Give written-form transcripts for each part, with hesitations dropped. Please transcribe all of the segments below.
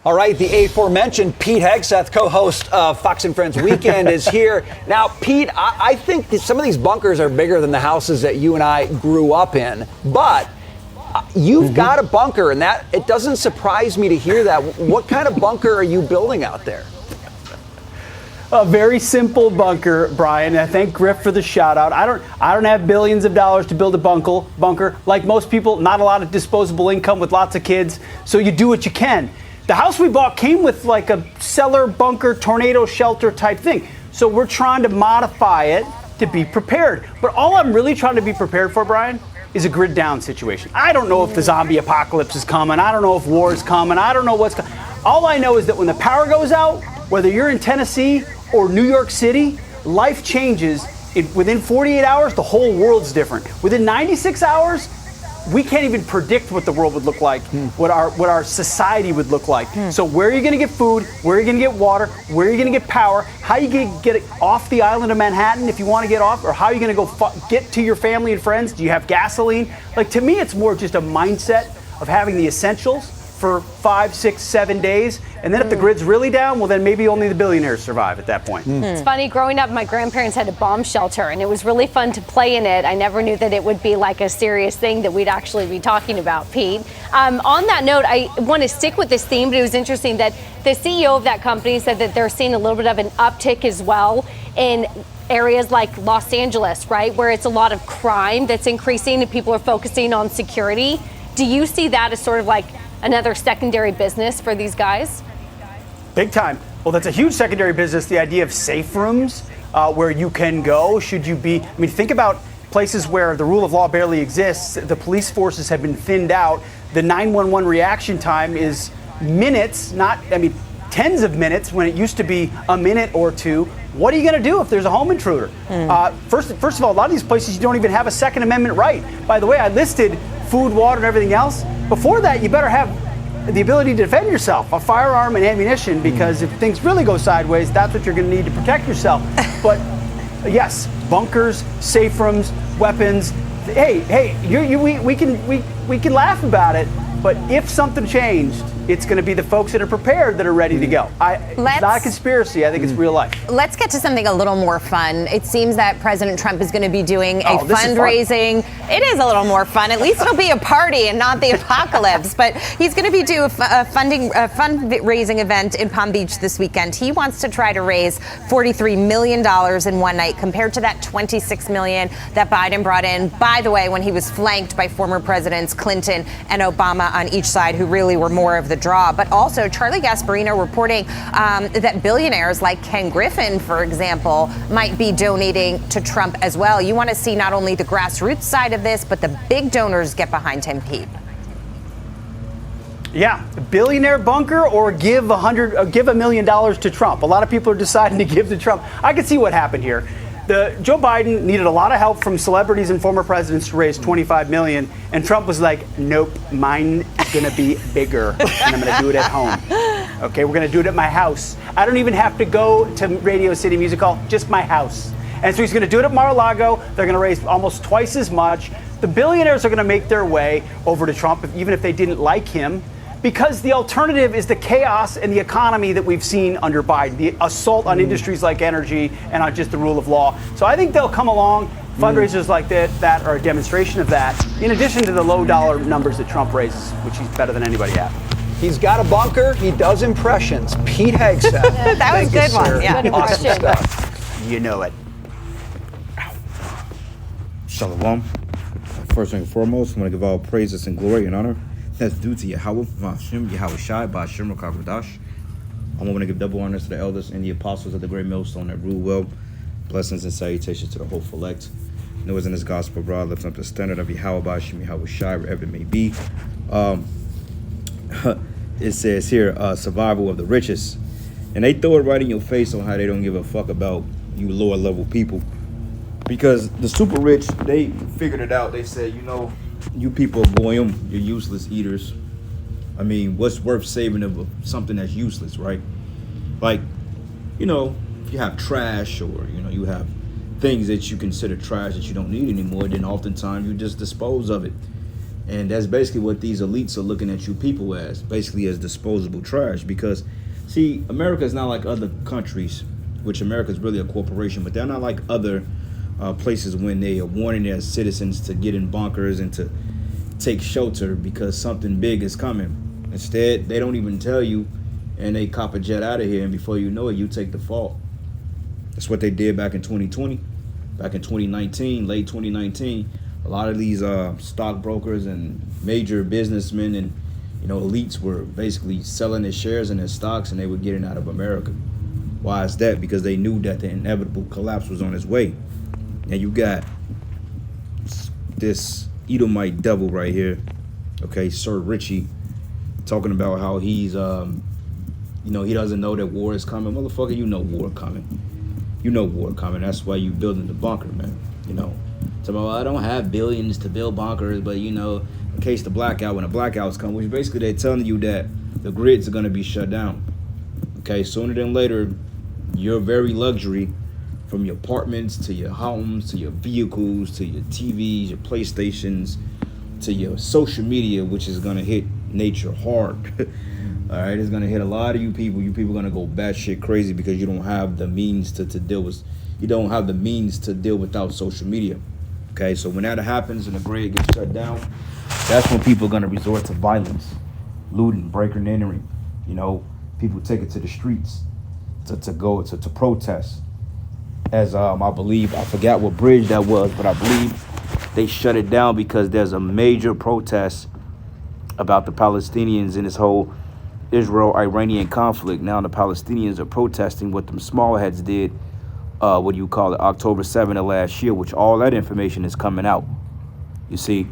All right, the aforementioned Pete Hegseth, co-host of Fox and Friends Weekend, is here. Now, Pete, I think that some of these bunkers are bigger than the houses that you and I grew up in, but you've got a bunker, and that it doesn't surprise me to hear that. What kind of bunker are you building out there? A very simple bunker, Brian. I thank Griff for the shout out. I don't have billions of dollars to build a bunker. Like most people, not a lot of disposable income with lots of kids, so you do what you can. The house we bought came with like a cellar bunker, tornado shelter type thing. So we're trying to modify it to be prepared. But all I'm really trying to be prepared for, Brian, is a grid down situation. I don't know if the zombie apocalypse is coming. I don't know if war is coming. I don't know what's coming. All I know is that when the power goes out, whether you're in Tennessee or New York City, life changes. Within 48 hours, the whole world's different. Within 96 hours, we can't even predict what the world would look like, what our society would look like. So where are you going to get food? Where are you going to get water? Where are you going to get power? How are you going to get it off the island of Manhattan if you want to get off? Or how are you going to go get to your family and friends? Do you have gasoline? Like, to me, it's more just a mindset of having the essentials for 5, 6, 7 days. And then if the grid's really down, well, then maybe only the billionaires survive at that point. It's funny, growing up, my grandparents had a bomb shelter, and it was really fun to play in it. I never knew that it would be like a serious thing that we'd actually be talking about, Pete. On that note, I want to stick with this theme, but it was interesting that the CEO of that company said that they're seeing a little bit of an uptick as well in areas like Los Angeles, right, where it's a lot of crime that's increasing and people are focusing on security. Do you see that as sort of like another secondary business for these guys? Big time. Well, that's a huge secondary business, the idea of safe rooms where you can go should you be. I mean, think about places where the rule of law barely exists. The police forces have been thinned out. The 911 reaction time is minutes, tens of minutes when it used to be a minute or two. What are you going to do if there's a home intruder? First of all, a lot of these places you don't even have a Second Amendment right. By the way, I listed food, water, and everything else. Before that, you better have the ability to defend yourself, a firearm and ammunition, because if things really go sideways, that's what you're going to need to protect yourself. But yes, bunkers, safe rooms, weapons. Hey, we can laugh about it, but if something changed, it's going to be the folks that are prepared that are ready to go. It's not a conspiracy. I think it's real life. Let's get to something a little more fun. It seems that President Trump is going to be doing a fundraising. It is a little more fun. At least it'll be a party and not the apocalypse. But he's going to be doing a fundraising event in Palm Beach this weekend. He wants to try to raise $43 million in one night compared to that $26 million that Biden brought in, by the way, when he was flanked by former presidents Clinton and Obama on each side, who really were more of the draw. But also Charlie Gasparino reporting that billionaires like Ken Griffin, for example, might be donating to Trump as well. You want to see not only the grassroots side of this, but the big donors get behind him, Pete. Yeah, billionaire bunker or give $1 million to Trump. A lot of people are deciding to give to Trump. I can see what happened here. Joe Biden needed a lot of help from celebrities and former presidents to raise $25 million, and Trump was like, nope, mine is going to be bigger, and I'm going to do it at home. Okay, we're going to do it at my house. I don't even have to go to Radio City Music Hall, just my house. And so he's going to do it at Mar-a-Lago. They're going to raise almost twice as much. The billionaires are going to make their way over to Trump, even if they didn't like him, because the alternative is the chaos in the economy that we've seen under Biden, the assault on industries like energy and on just the rule of law. So I think they'll come along. Fundraisers like that are a demonstration of that, in addition to the low dollar numbers that Trump raises, which he's better than anybody at. He's got a bunker. He does impressions. Pete Hegseth. That was a good one. Yeah. Good Awesome question. stuff. You know it. Shalom. First and foremost, I want to give all praises and glory and honor that's due to Yahweh, Hashem, Yahweh Shai, Ba'ashem, Rakavadash. I want to give double honors to the elders and the apostles of the great millstone that rule well. Blessings and salutations to the hopeful elect. Noah's in this gospel, bro. Lifting up the standard of Yahweh, Ba'ashem, Yahweh Shai, wherever it may be. It says here, survival of the richest. And they throw it right in your face on how they don't give a fuck about you lower level people. Because the super rich, they figured it out. They said, you people are goyim, you're useless eaters. I mean, what's worth saving of something that's useless, right? Like, if you have trash or, you have things that you consider trash that you don't need anymore, then oftentimes you just dispose of it. And that's basically what these elites are looking at you people as, basically as disposable trash. Because, see, America is not like other countries, which America is really a corporation, but they're not like other places when they are warning their citizens to get in bunkers and to take shelter because something big is coming. Instead, they don't even tell you, and they cop a jet out of here, and before you know it, you take the fall. That's what they did back in 2020, back in 2019, late 2019. A lot of these stockbrokers and major businessmen and elites were basically selling their shares and their stocks, and they were getting out of America. Why is that? Because they knew that the inevitable collapse was on its way. And you got this Edomite devil right here, okay, Sir Richie, talking about how he's, he doesn't know that war is coming. Motherfucker, you know war coming. You know war coming. That's why you building the bunker, man. So, well, I don't have billions to build bunkers, but, in case the blackout, when the blackouts come, which basically they're telling you that the grids are going to be shut down. Okay, sooner than later, your very luxury, from your apartments to your homes to your vehicles to your TVs, your PlayStations, to your social media, which is going to hit nature hard. All right, it's going to hit a lot of you people. You people are going to go batshit crazy because you don't have the means to deal with, you don't have the means to deal without social media. Okay, so when that happens and the grid gets shut down, that's when people are going to resort to violence, looting, breaking and entering. People take it to the streets to protest. As I believe, I forgot what bridge that was, but I believe they shut it down because there's a major protest about the Palestinians in this whole Israel-Iranian conflict. Now the Palestinians are protesting what them small heads did, October 7th of last year, which all that information is coming out. You see?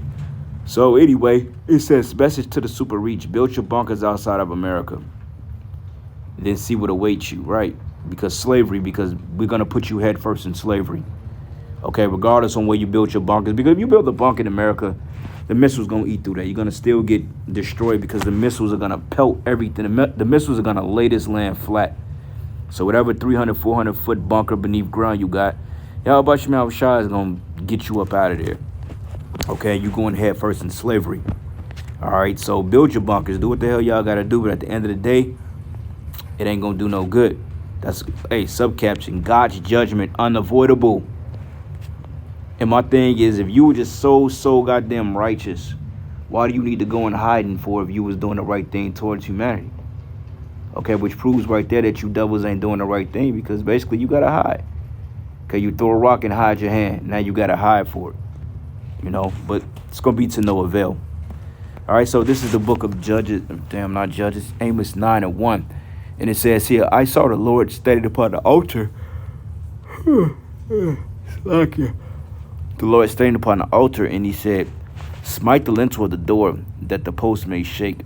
So anyway, it says, message to the super rich, build your bunkers outside of America. Then see what awaits you, right? Because we're going to put you head first in slavery. Okay, regardless on where you build your bunkers. Because if you build a bunker in America, the missiles going to eat through that. You're going to still get destroyed because the missiles are going to pelt everything. The missiles are going to lay this land flat. So whatever 300, 400-foot bunker beneath ground you got, Yahweh Shai is going to get you up out of there. Okay, you going head first in slavery. All right, so build your bunkers. Do what the hell y'all got to do. But at the end of the day, it ain't going to do no good. That's subcaption, God's judgment unavoidable. And my thing is, if you were just so goddamn righteous, why do you need to go in hiding for if you was doing the right thing towards humanity? Okay, which proves right there that you devils ain't doing the right thing, because basically you gotta hide. Okay, you throw a rock and hide your hand. Now you gotta hide for it. But it's gonna be to no avail. All right, so this is the book of Judges. Not Judges. Amos 9:1. And it says here, I saw the Lord standing upon the altar. The Lord standing upon the altar, and he said, smite the lintel of the door, that the post may shake,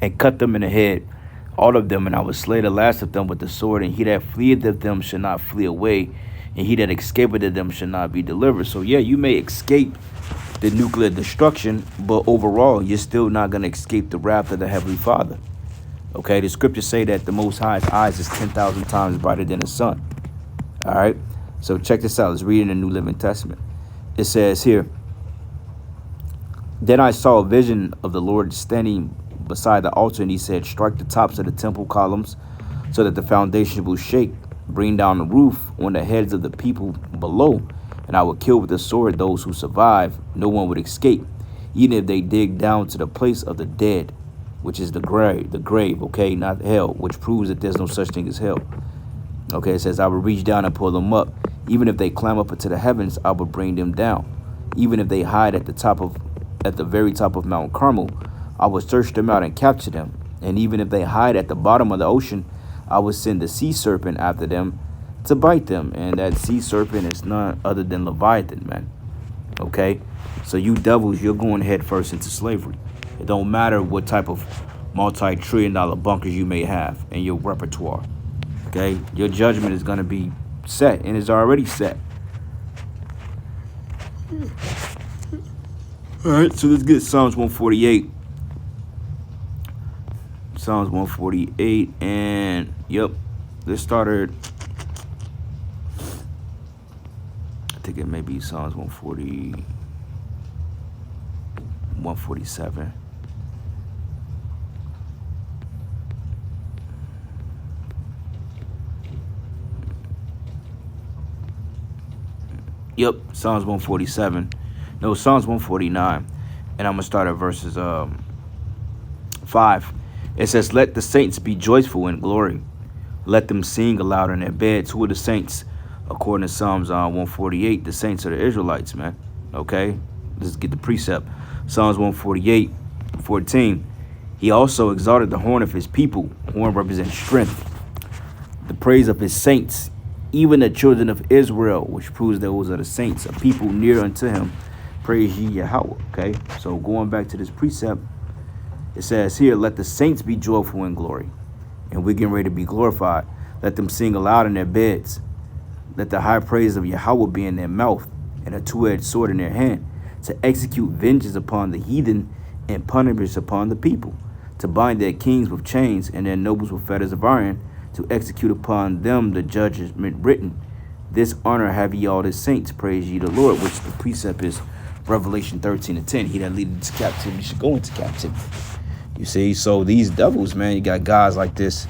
and cut them in the head, all of them, and I will slay the last of them with the sword, and he that fleeth of them shall not flee away, and he that escapeth of them shall not be delivered. So yeah, you may escape the nuclear destruction, but overall, you're still not going to escape the wrath of the Heavenly Father. Okay, the scriptures say that the Most High's eyes is 10,000 times brighter than the sun. All right, so check this out. Let's read in the New Living Testament. It says here, then I saw a vision of the Lord standing beside the altar, and he said, strike the tops of the temple columns so that the foundation will shake. Bring down the roof on the heads of the people below, and I will kill with the sword those who survive. No one would escape, even if they dig down to the place of the dead, which is the grave, okay, not hell, which proves that there's no such thing as hell. Okay, it says, I will reach down and pull them up. Even if they climb up into the heavens, I will bring them down. Even if they hide at the very top of Mount Carmel, I will search them out and capture them. And even if they hide at the bottom of the ocean, I will send the sea serpent after them to bite them. And that sea serpent is none other than Leviathan, man. Okay, so you devils, you're going head first into slavery. It don't matter what type of multi-trillion-dollar bunkers you may have in your repertoire. Okay, your judgment is going to be set, and it's already set. All right, so let's get Psalms 148. Psalms 148, and yep, this started, I think it may be Psalms 140. 147. Yep, Psalms 147. No, Psalms 149. And I'm going to start at verses 5. It says, let the saints be joyful in glory. Let them sing aloud in their beds. Who are the saints? According to Psalms 148, the saints are the Israelites, man. Okay? Let's get the precept. Psalms 148, 14. He also exalted the horn of his people. Horn represents strength. The praise of his saints, even the children of Israel, which proves those are the saints, a people near unto him. Praise ye Yahweh. Okay, so going back to this precept, it says here, let the saints be joyful in glory. And we're getting ready to be glorified. Let them sing aloud in their beds. Let the high praise of Yahweh be in their mouth, and a two-edged sword in their hand, to execute vengeance upon the heathen and punishment upon the people, to bind their kings with chains and their nobles with fetters of iron, to execute upon them the judgment written. This honor have ye all the saints, praise ye the Lord, which the precept is Revelation 13:10. He that leadeth into captivity should go into captivity. You see, so these devils, man, you got guys like this,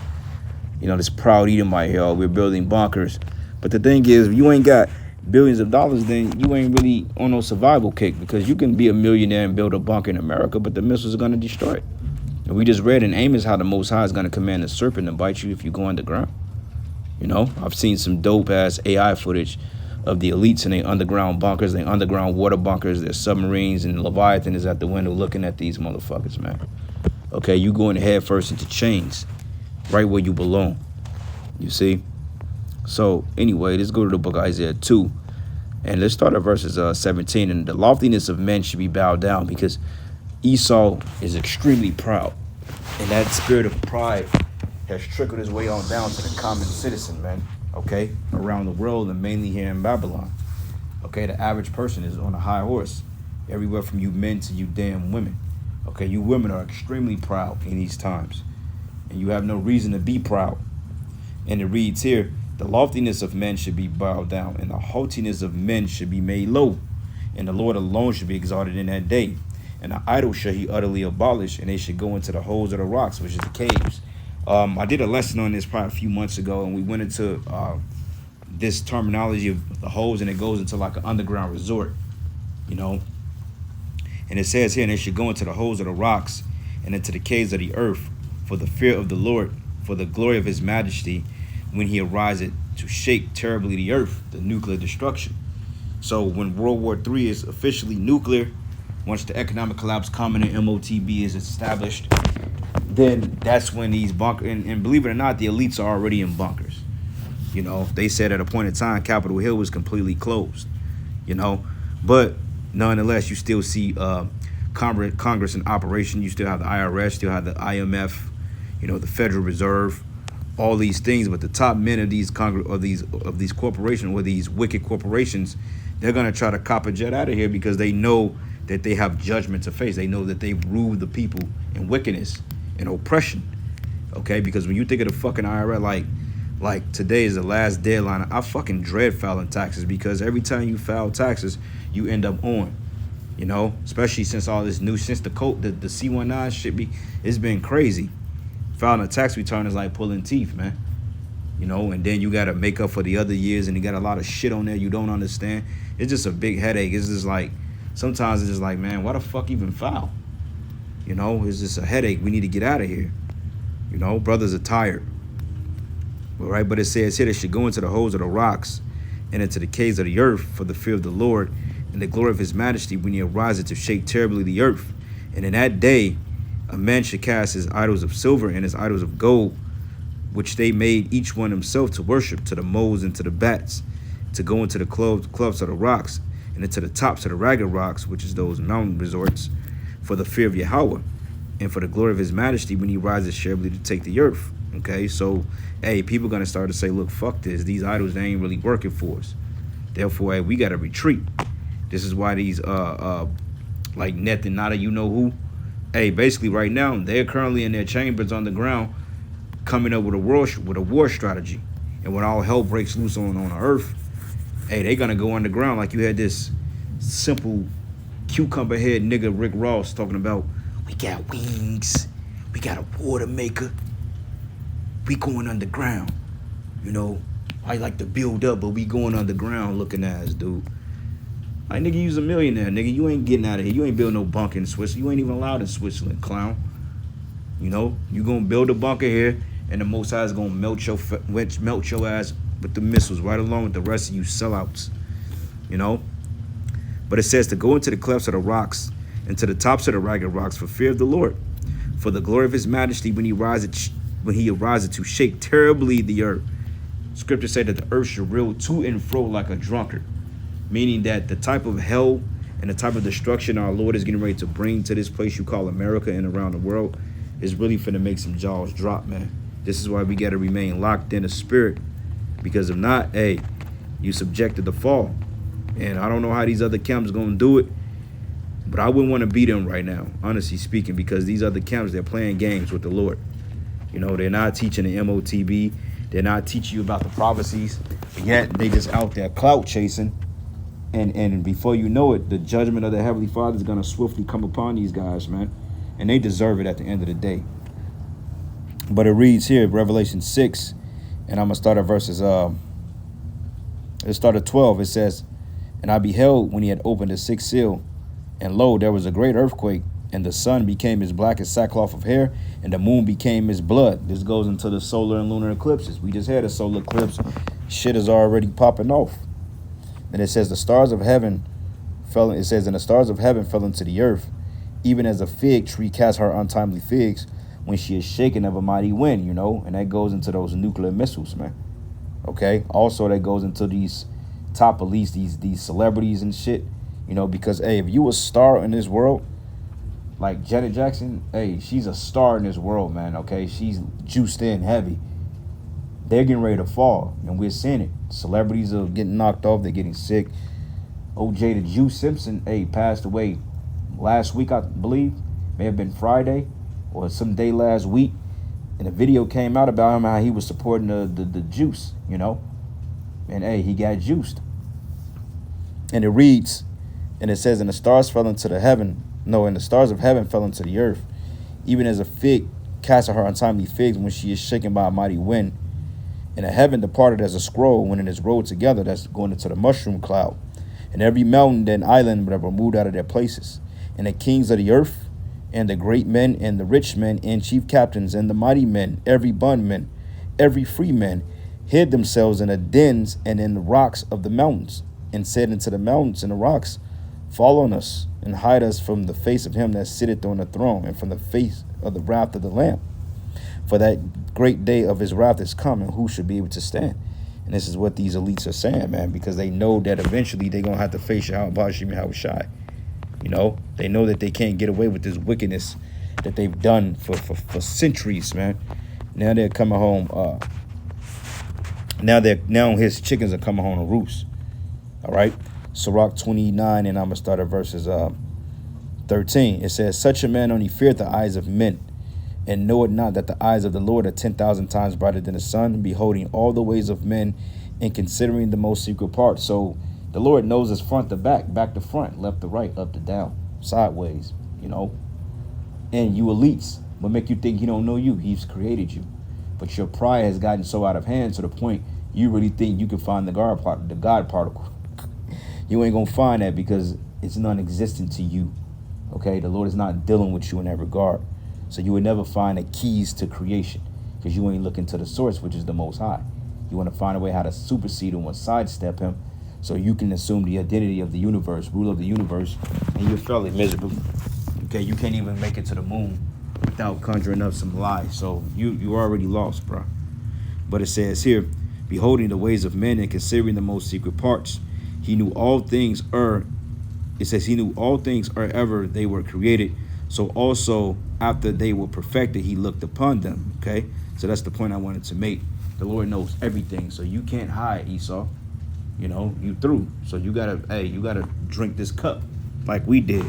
this proud Edomite here, we're building bunkers. But the thing is, if you ain't got billions of dollars, then you ain't really on no survival kick, because you can be a millionaire and build a bunker in America, but the missiles are going to destroy it. And we just read in Amos how the Most High is going to command the serpent to bite you if you go underground. I've seen some dope ass AI footage of the elites in their underground bunkers, their underground water bunkers, their submarines, and Leviathan is at the window looking at these motherfuckers, man. Okay, you going head first into chains, right where you belong. You see? So anyway, let's go to the book of Isaiah 2. And let's start at verses 17. And the loftiness of men should be bowed down, because Esau is extremely proud. And that spirit of pride has trickled his way on down to the common citizen, man. Okay? Around the world, and mainly here in Babylon. Okay? The average person is on a high horse. Everywhere from you men to you damn women. Okay? You women are extremely proud in these times. And you have no reason to be proud. And it reads here, the loftiness of men should be bowed down, and the haughtiness of men should be made low. And the Lord alone should be exalted in that day. And the idols shall he utterly abolish, and they should go into the holes of the rocks, which is the caves. I did a lesson on this probably a few months ago, and we went into this terminology of the holes, and it goes into like an underground resort, And it says here, and they should go into the holes of the rocks and into the caves of the earth, for the fear of the Lord, for the glory of his majesty, when he arises to shake terribly the earth, the nuclear destruction. So when World War III is officially nuclear, once the economic collapse common and MOTB is established, then that's when these bunkers, and believe it or not, the elites are already in bunkers. They said at a point in time, Capitol Hill was completely closed, but nonetheless, you still see Congress in operation. You still have the IRS, still have the IMF, the Federal Reserve, all these things. But the top men of these these corporations, or these wicked corporations, they're gonna try to cop a jet out of here, because they know that they have judgment to face. They know that they've ruled the people in wickedness and oppression. Okay, because when you think of the fucking IRS, like today is the last deadline. I fucking dread filing taxes, because every time you file taxes, you end up on. Especially since all this since the C-19 shit it's been crazy. Filing a tax return is like pulling teeth, man. And then you got to make up for the other years, and you got a lot of shit on there you don't understand. It's just a big headache. It's just like, sometimes it's just like, man, why the fuck even file? It's just a headache. We need to get out of here. Brothers are tired. All right, but it says here, they should go into the holes of the rocks and into the caves of the earth, for the fear of the Lord and the glory of his majesty, when he arises to shake terribly the earth. And in that day, a man should cast his idols of silver and his idols of gold, which they made each one himself to worship, to the moles and to the bats, to go into the clefts of the rocks and into the tops of the ragged rocks, which is those mountain resorts, for the fear of Yahweh and for the glory of his majesty, when he rises terribly to take the earth. Okay, so hey, people are gonna start to say, look, fuck this. These idols, they ain't really working for us. Therefore, hey, we gotta retreat. This is why these like Neth and Nada, who, hey, basically right now they're currently in their chambers on the ground, coming up with a war strategy. And when all hell breaks loose on the earth, hey, they're gonna go underground. Like, you had this simple cucumber head nigga Rick Ross talking about, we got wings, we got a water maker, we going underground. You know, I like to build up, but we going underground looking ass, dude. Like, nigga, you's a millionaire, nigga. You ain't getting out of here. You ain't building no bunker in Switzerland. You ain't even allowed in Switzerland, clown. You know, you gonna build a bunker here, and the Most High is gonna melt your ass with the missiles right along with the rest of you sellouts. You know? But it says to go into the clefts of the rocks and to the tops of the ragged rocks for fear of the Lord, for the glory of his majesty when he arises to shake terribly the earth. Scripture said that the earth should reel to and fro like a drunkard, meaning that the type of hell and the type of destruction our Lord is getting ready to bring to this place you call America and around the world is really finna make some jaws drop, man. This is why we gotta remain locked in the spirit, because if not, hey, you subjected to fall. And I don't know how these other camps gonna do it, but I wouldn't want to be them right now, honestly speaking, because these other camps, they're playing games with the Lord. You know, they're not teaching the MOTB, they're not teaching you about the prophecies, yet they just out there clout chasing. And before you know it, the judgment of the Heavenly Father is gonna swiftly come upon these guys, man. And they deserve it at the end of the day. But it reads here, Revelation 6, and I'm going to start at verses, let's start at 12. It says, and I beheld when he had opened the sixth seal, and lo, there was a great earthquake, and the sun became as black as sackcloth of hair, and the moon became as blood. This goes into the solar and lunar eclipses. We just had a solar eclipse. Shit is already popping off. And it says the stars of heaven fell, it says, and the stars of heaven fell into the earth, even as a fig tree casts her untimely figs when she is shaken of a mighty wind, you know, and that goes into those nuclear missiles, man. Okay. Also, that goes into these top elites, these celebrities and shit, you know, because, hey, if you a star in this world, like Janet Jackson, hey, she's a star in this world, man. Okay. She's juiced in heavy. They're getting ready to fall, and we're seeing it. Celebrities are getting knocked off. They're getting sick. OJ the Juice Simpson, hey, passed away last week, I believe. May have been Friday or some day last week. And a video came out about him, how he was supporting the juice, you know. And hey, he got juiced. And it reads, and it says, and the stars fell into the heaven. No, and the stars of heaven fell into the earth, even as a fig cast her untimely figs when she is shaken by a mighty wind. And the heaven departed as a scroll when it is rolled together, that's going into the mushroom cloud. And every mountain and island were removed out of their places. And the kings of the earth, and the great men, and the rich men, and chief captains, and the mighty men, every bondman, every free man, hid themselves in the dens and in the rocks of the mountains, and said unto the mountains and the rocks, fall on us, and hide us from the face of him that sitteth on the throne, and from the face of the wrath of the Lamb. For that great day of his wrath is come, and who should be able to stand? And this is what these elites are saying, man, because they know that eventually they're going to have to face Yahweh Bashim Yahushai. You know, they know that they can't get away with this wickedness that they've done for centuries, man. Now they're coming home. Now his chickens are coming home to roost. All right. Sirach 29, and I'm going to start at verses 13. It says, such a man only feareth the eyes of men, and knoweth not that the eyes of the Lord are 10,000 times brighter than the sun, beholding all the ways of men and considering the most secret parts. So the Lord knows us front to back, back to front, left to right, up to down, sideways, you know. And you elites, what make you think he don't know you? He's created you. But your pride has gotten so out of hand to the point you really think you can find the God particle. You ain't gonna find that because it's non-existent to you. Okay, the Lord is not dealing with you in that regard. So you would never find the keys to creation because you ain't looking to the source, which is the Most High. You want to find a way how to supersede him or sidestep him so you can assume the identity of the universe, rule of the universe, and you're fairly miserable. Okay, you can't even make it to the moon without conjuring up some lies. So you already lost, bro. But it says here, beholding the ways of men and considering the most secret parts, he knew all things it says he knew all things ever they were created. So also after they were perfected, he looked upon them. Okay, so that's the point I wanted to make. The Lord knows everything, so you can't hide, Esau. You know, you through. So you gotta drink this cup like we did.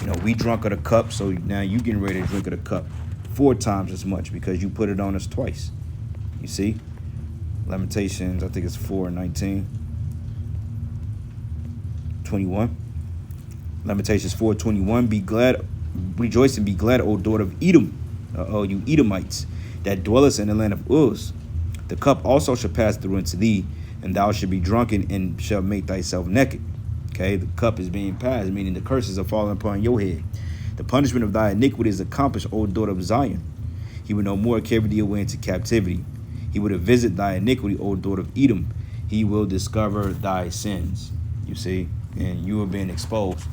You know, we drunk of the cup, so now you getting ready to drink of the cup 4 times as much because you put it on us twice. You see? Lamentations, I think it's 4:19. 21. Lamentations 4:21, be glad, rejoice and be glad, O daughter of Edom, O you Edomites, that dwellest in the land of Uz. The cup also shall pass through into thee, and thou shalt be drunken and shall make thyself naked. Okay, the cup is being passed, meaning the curses are falling upon your head. The punishment of thy iniquity is accomplished, O daughter of Zion. He will no more carry thee away into captivity. He will visit thy iniquity, O daughter of Edom. He will discover thy sins. You see, and you are being exposed.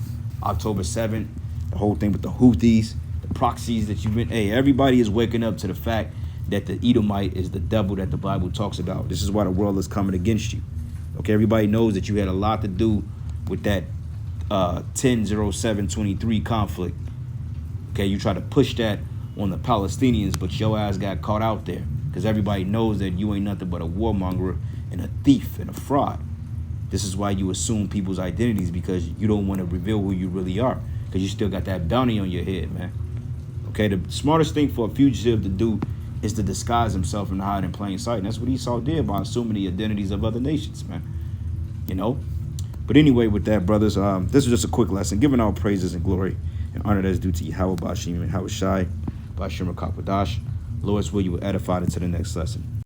October 7th, the whole thing with the Houthis, the proxies that you've been, hey, everybody is waking up to the fact that the Edomite is the devil that the Bible talks about. This is why the world is coming against you. Okay, everybody knows that you had a lot to do with that 10/07/23 conflict. Okay, you try to push that on the Palestinians, but your ass got caught out there because everybody knows that you ain't nothing but a warmonger and a thief and a fraud. This is why you assume people's identities, because you don't want to reveal who you really are, because you still got that bounty on your head, man. Okay, the smartest thing for a fugitive to do is to disguise himself and hide in plain sight. And that's what Esau did by assuming the identities of other nations, man. You know? But anyway, with that, brothers, this was just a quick lesson, giving all praises and glory and honor that is due to Yahweh Bashim and Hawashai, Bashim Rakakwadash. Lord's will, you will edify into the next lesson.